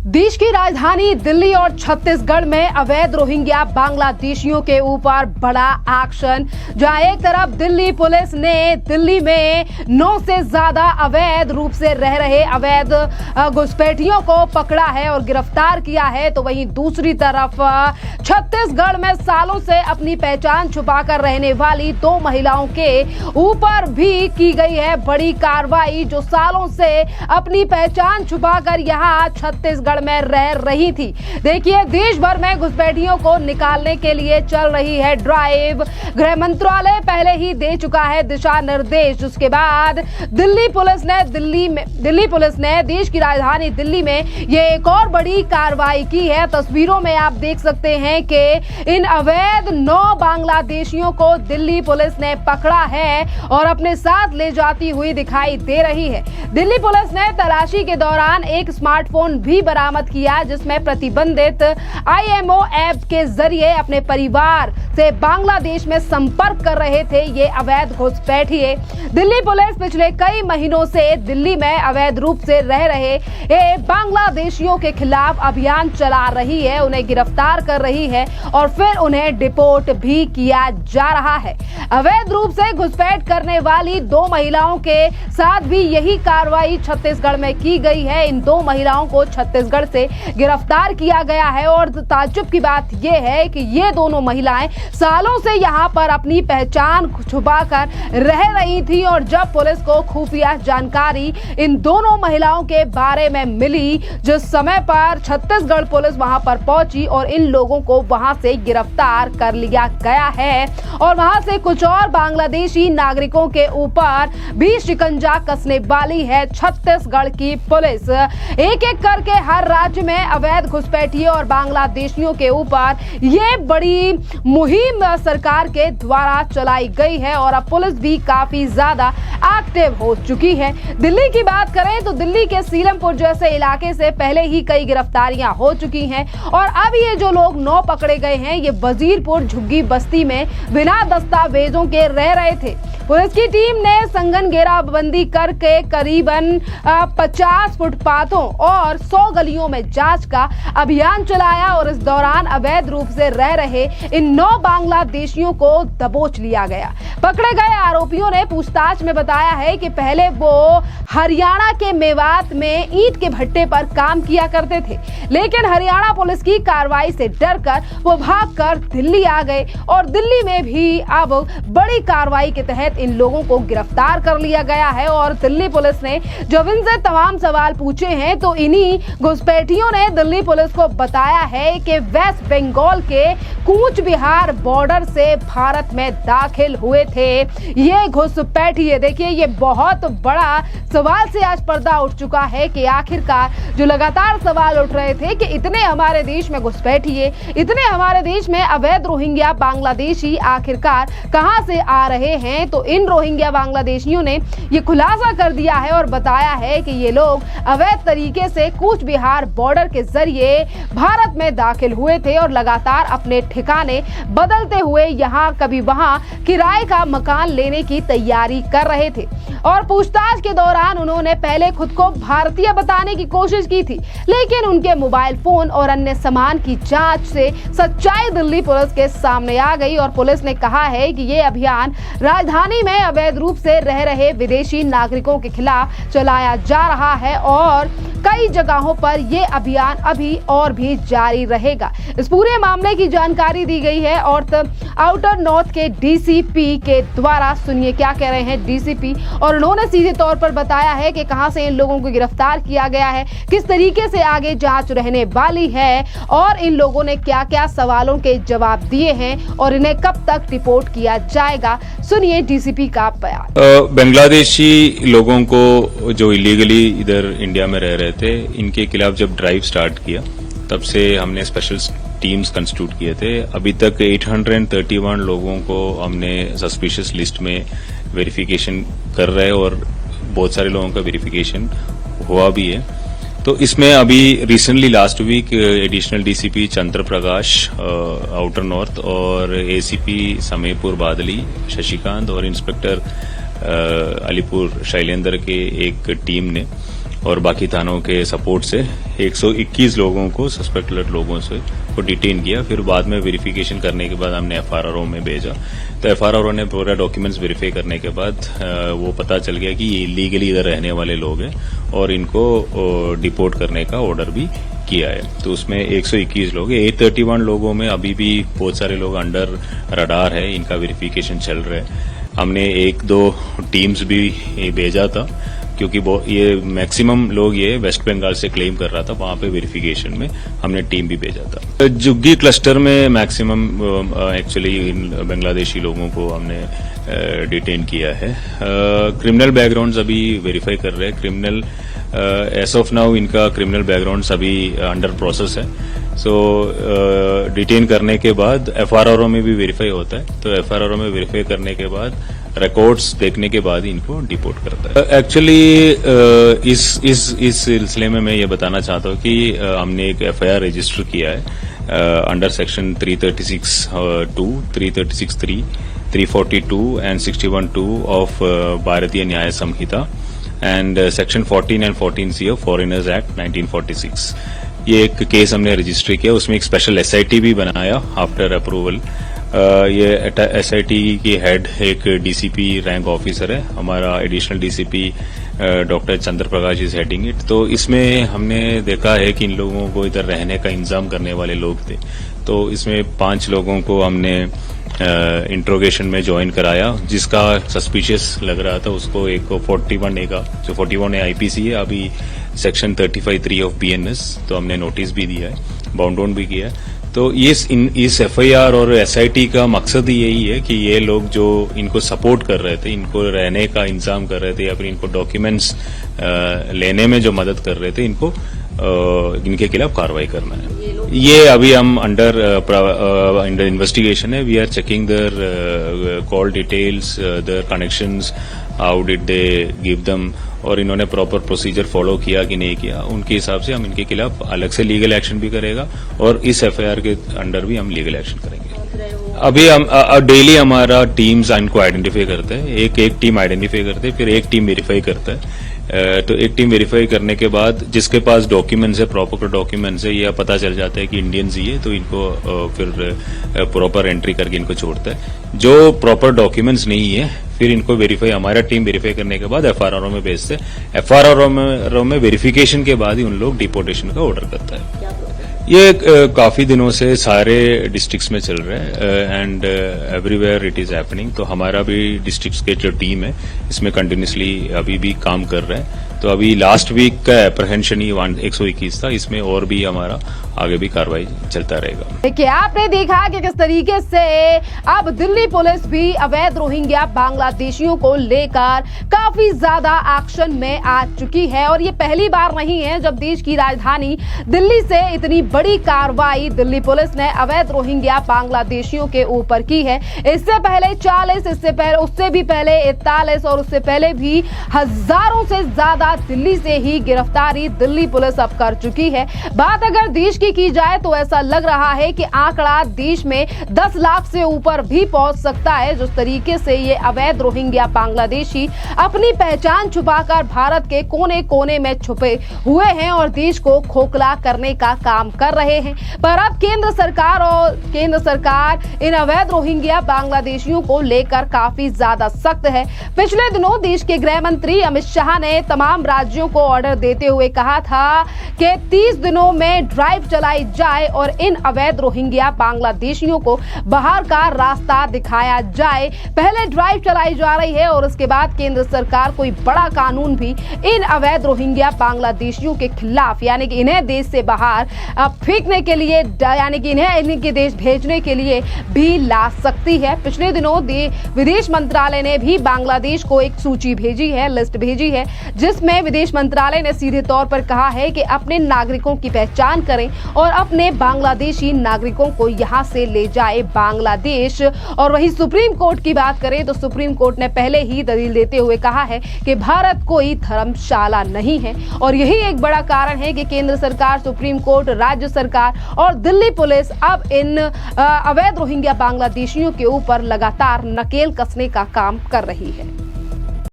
देश की राजधानी दिल्ली और छत्तीसगढ़ में अवैध रोहिंग्या बांग्लादेशियों के ऊपर बड़ा एक्शन। जहां एक तरफ दिल्ली पुलिस ने दिल्ली में 9 से ज्यादा अवैध रूप से रह रहे अवैध घुसपैठियों को पकड़ा है और गिरफ्तार किया है, तो वहीं दूसरी तरफ छत्तीसगढ़ में सालों से अपनी पहचान छुपाकर रहने वाली 2 महिलाओं के ऊपर भी की गई है बड़ी कार्रवाई, जो सालों से अपनी पहचान छुपाकर यहाँ छत्तीसगढ़ में रह रही थी। देखिए, देश भर में घुसपैठियों को निकालने के लिए चल रही है ड्राइव। गृह मंत्रालय पहले ही दे चुका है दिशा निर्देश। उसके बाद दिल्ली पुलिस ने देश की राजधानी दिल्ली में ये एक और बड़ी कार्रवाई की है। तस्वीरों में आप देख सकते हैं कि इन अवैध 9 बांग्लादेशियों को दिल्ली पुलिस ने पकड़ा है और अपने साथ ले जाती हुई दिखाई दे रही है। दिल्ली पुलिस ने तलाशी के दौरान एक स्मार्टफोन भी बरामद किया, जिसमें प्रतिबंधित IMO ऐप के जरिए अपने परिवार से बांग्लादेश में संपर्क कर रहे थे ये अवैध घुसपैठिए। दिल्ली पुलिस पिछले कई महीनों से दिल्ली में अवैध रूप से रह रहे बांग्लादेशियों के खिलाफ अभियान चला रही है, उन्हें गिरफ्तार कर रही है और फिर उन्हें डिपोर्ट भी किया जा रहा है। अवैध रूप से घुसपैठ करने वाली 2 महिलाओं के साथ भी यही कार्रवाई छत्तीसगढ़ में की गई है। इन 2 महिलाओं को छत्तीसगढ़ से गिरफ्तार किया गया है और ताज्जुब की बात यह है कि ये दोनों महिलाएं सालों से यहाँ पर अपनी पहचान छुपाकर रह रही थी और जब पुलिस को खुफिया जानकारी इन दोनों महिलाओं के बारे में मिली, जिस समय पर छत्तीसगढ़ पुलिस वहां पर पहुंची और इन लोगों को वहां से गिरफ्तार कर लिया गया है और वहां से कुछ और बांग्लादेशी नागरिकों के ऊपर भी शिकंजा कसने वाली है छत्तीसगढ़ की पुलिस। एक एक करके हर राज्य में अवैध घुसपैठियों और बांग्लादेशियों के ऊपर ये बड़ी मुहिम सरकार के द्वारा चलाई गई है और अब पुलिस भी काफी ज्यादा एक्टिव हो चुकी है। दिल्ली की बात करें तो दिल्ली के सीलमपुर जैसे इलाके से पहले ही कई गिरफ्तारियां हो चुकी हैं और अब ये जो लोग 9 पकड़े गए हैं, ये वजीरपुर झुग्गी बस्ती में बिना दस्तावेजों के रह रहे थे। पुलिस की टीम ने संघन घेराबंदी करके करीबन 50 फुटपाथों और 100 गलियों में जांच का अभियान चलाया और इस दौरान अवैध रूप से रह रहे इन 9 बांग्लादेशियों को दबोच लिया गया। पकड़े गए आरोपियों ने पूछताछ में बताया है कि पहले वो हरियाणा के मेवात में ईंट के भट्टे पर काम किया करते थे, लेकिन हरियाणा पुलिस की कार्रवाई से डरकर वो भागकर दिल्ली आ गए और दिल्ली में भी अब बड़ी कार्रवाई के तहत इन लोगों को गिरफ्तार कर लिया गया है। और दिल्ली पुलिस ने जब इनसे तमाम सवाल पूछे हैं तो इन्हीं घुसपैठियों ने दिल्ली पुलिस को बताया है कि वेस्ट बंगाल के कूच बिहार बॉर्डर से भारत में दाखिल हुए थे ये घुसपैठिए। देखिए, ये बहुत बड़ा सवाल से आज पर्दा उठ चुका है कि आखिरकार जो लगातार सवाल उठ रहे थे कि इतने हमारे देश में घुसपैठिए, इतने हमारे देश में अवैध रोहिंग्या बांग्लादेशी आखिरकार कहां से आ रहे हैं, तो इन रोहिंग्या बांग्लादेशियों ने ये खुलासा कर दिया है और बताया है कि ये लोग अवैध तरीके से कूच बिहार बॉर्डर के जरिए भारत में दाखिल हुए थे और लगातार अपने ठिकाने बदलते हुए यहाँ कभी वहां किराए का मकान लेने की तैयारी कर रहे थे। और पूछताछ के दौरान उन्होंने पहले खुद को भारतीय बताने की कोशिश की थी, लेकिन उनके मोबाइल फोन और अन्य सामान की जांच से सच्चाई दिल्ली पुलिस के सामने आ गई और पुलिस ने कहा है कि ये अभियान राजधानी में अवैध रूप से रह रहे विदेशी नागरिकों के खिलाफ चलाया जा रहा है और कई जगहों पर यह अभियान अभी और भी जारी रहेगा। इस पूरे मामले की जानकारी दी गई है और आउटर नॉर्थ के DCP के द्वारा। सुनिए क्या कह रहे हैं DCP, और उन्होंने सीधे तौर पर बताया है कि कहां से इन लोगों को गिरफ्तार किया गया है, किस तरीके से आगे जांच रहने वाली है और इन लोगों ने क्या क्या सवालों के जवाब दिए हैं और इन्हें कब तक रिपोर्ट किया जाएगा। सुनिए DCP का बयान। बांग्लादेशी लोगों को जो इलीगली इधर इंडिया में रह रहे थे, इनके खिलाफ जब ड्राइव स्टार्ट किया तब से हमने स्पेशल टीम्स कंस्टिट्यूट किए थे। अभी तक 831 लोगों को हमने सस्पिशियस लिस्ट में वेरिफिकेशन कर रहे हैं और बहुत सारे लोगों का वेरिफिकेशन हुआ भी है। तो इसमें अभी recently last week additional DCP Chandra Prakash outer north और ACP समेपुर बादली शशिकांत और इंस्पेक्टर अलीपुर शैलेंद्र के एक टीम ने और बाकी थानों के सपोर्ट से 121 लोगों को सस्पेक्टेड लोगों से को डिटेन किया। फिर बाद में वेरिफिकेशन करने के बाद हमने एफआरआरओ में भेजा। तो एफआरआरओ ने पूरा डॉक्यूमेंट्स वेरीफाई करने के बाद वो पता चल गया कि ये इलीगली इधर रहने वाले लोग हैं और इनको डिपोर्ट करने का ऑर्डर भी किया है। तो उसमें 121 लोग हैं। 831 लोगों में अभी भी बहुत सारे लोग अंडर रडार है, इनका वेरिफिकेशन चल रहा है। हमने 1-2 टीम्स भी भेजा था क्योंकि ये मैक्सिमम लोग ये वेस्ट बंगाल से क्लेम कर रहा था, वहां पे वेरिफिकेशन में हमने टीम भी भेजा था। जुग्गी क्लस्टर में मैक्सिमम एक्चुअली बांग्लादेशी लोगों को हमने डिटेन किया है। क्रिमिनल बैकग्राउंड्स अभी वेरीफाई कर रहे हैं। क्रिमिनल एज ऑफ नाउ इनका क्रिमिनल बैकग्राउंड्स अभी अंडर प्रोसेस है। सो डिटेन करने के बाद एफआरआरओ में भी वेरीफाई होता है। तो एफआरआरओ में वेरीफाई करने के बाद रिकॉर्ड्स देखने के बाद इनको डिपोर्ट करता है। एक्चुअली इस सिलसिले में मैं ये बताना चाहता हूँ कि हमने एक एफआईआर रजिस्टर किया है under section 336(2), 336(3), 342 and 61(2) of Bharatiya Nyaya Sanhita and section 14 and 14C of foreigners act 1946। ये एक केस हमने रजिस्टर किया, उसमें एक स्पेशल एसआईटी भी बनाया आफ्टर अप्रूवल। ये एसआईटी की हेड एक डीसीपी रैंक ऑफिसर है, हमारा additional DCP doctor Chandra Prakash is heading it. तो इसमें हमने देखा है कि इन लोगों को इधर रहने का इंतजाम करने वाले लोग थे। तो इसमें 5 लोगों को हमने इंट्रोगेशन में ज्वाइन कराया, जिसका सस्पिशियस लग रहा था उसको एक 41A का, जो 41A आईपीसी है, अभी सेक्शन 35(3) ऑफ बीएनएस, तो हमने नोटिस भी दिया है, बाउंड डाउन भी किया है। तो इस एफआईआर और एसआईटी का मकसद ही यही है कि ये लोग जो इनको सपोर्ट कर रहे थे, इनको रहने का इंतजाम कर रहे थे या फिर इनको डॉक्यूमेंट्स लेने में जो मदद कर रहे थे, इनके खिलाफ कार्रवाई करना है। ये अभी हम अंडर इन्वेस्टिगेशन है। We are checking their call details, their connections, how did they give them, और इन्होंने प्रॉपर प्रोसीजर फॉलो किया कि नहीं किया, उनके हिसाब से हम इनके खिलाफ अलग से लीगल एक्शन भी करेगा और इस एफआईआर के अंडर भी हम लीगल एक्शन करेंगे। अभी हम डेली हमारा टीम्स इनको आइडेंटिफाई करते हैं, एक टीम आइडेंटिफाई करते हैं, फिर एक टीम वेरीफाई करता है। तो एक टीम वेरीफाई करने के बाद जिसके पास डॉक्यूमेंट्स है, प्रॉपर डॉक्यूमेंट्स है, या पता चल जाता है कि इंडियंस ही है, तो इनको फिर प्रॉपर एंट्री करके इनको छोड़ता है। जो प्रॉपर डॉक्यूमेंट्स नहीं है, फिर इनको वेरीफाई, हमारा टीम वेरीफाई करने के बाद एफआरआरओ में भेजते हैं। एफआरआरओ में वेरिफिकेशन के बाद ही उन लोग डिपोर्टेशन का ऑर्डर करता है। ये काफी दिनों से सारे डिस्ट्रिक्ट्स में चल रहा है and everywhere it is happening. तो हमारा भी डिस्ट्रिक्ट्स के जो टीम है इसमें कंटिन्यूसली अभी भी काम कर रहा है। तो अभी लास्ट वीक का एप्रहेंशन ही 121 था, इसमें और भी हमारा आगे भी कार्रवाई चलता रहेगा। देखिए, आपने देखा कि किस तरीके से अब दिल्ली पुलिस भी अवैध रोहिंग्या बांग्लादेशियों को लेकर काफी ज्यादा एक्शन में आ चुकी है। और ये पहली बार नहीं है जब देश की राजधानी दिल्ली से इतनी बड़ी कार्रवाई दिल्ली पुलिस ने अवैध रोहिंग्या बांग्लादेशियों के ऊपर की है। इससे पहले 40, इससे पहले, उससे भी पहले 41 और उससे पहले भी हजारों से ज्यादा दिल्ली से ही गिरफ्तारी दिल्ली पुलिस अब कर चुकी है। बात अगर देश की जाए तो ऐसा लग रहा है कि आंकड़ा देश में 10 लाख से ऊपर भी पहुंच सकता है। जिस तरीके से ये अवैध रोहिंग्या बांग्लादेशी अपनी पहचान छुपाकर भारत के कोने कोने में छुपे हुए हैं और देश को खोखला करने का काम कर रहे हैं। पर अब केंद्र सरकार इन अवैध रोहिंग्या बांग्लादेशियों को लेकर काफी ज्यादा सख्त है। पिछले दिनों देश के गृह मंत्री अमित शाह ने तमाम राज्यों को ऑर्डर देते हुए कहा था कि 30 दिनों में ड्राइव चलाई जाए और इन अवैध रोहिंग्या बांग्लादेशियों को बाहर का रास्ता दिखाया जाए। पहले ड्राइव चलाई जा रही है और उसके बाद केंद्र सरकार कोई बड़ा कानून भी इन अवैध रोहिंग्या बांग्लादेशियों के खिलाफ, यानी कि इन्हें देश से बाहर फेंकने के लिए, यानी कि इनके देश भेजने के लिए भी ला सकती है। पिछले दिनों विदेश मंत्रालय ने भी बांग्लादेश को एक सूची भेजी है, लिस्ट भेजी है, जिसमें विदेश मंत्रालय ने सीधे तौर पर कहा है कि अपने नागरिकों की पहचान करें और अपने बांग्लादेशी नागरिकों को यहां से ले जाए बांग्लादेश। और वहीं सुप्रीम कोर्ट की बात करें तो सुप्रीम कोर्ट ने पहले ही दलील देते हुए कहा है कि भारत कोई धर्मशाला नहीं है और यही एक बड़ा कारण है कि केंद्र सरकार, सुप्रीम कोर्ट, राज्य सरकार और दिल्ली पुलिस अब इन अवैध रोहिंग्या बांग्लादेशियों के ऊपर लगातार नकेल कसने का काम कर रही है।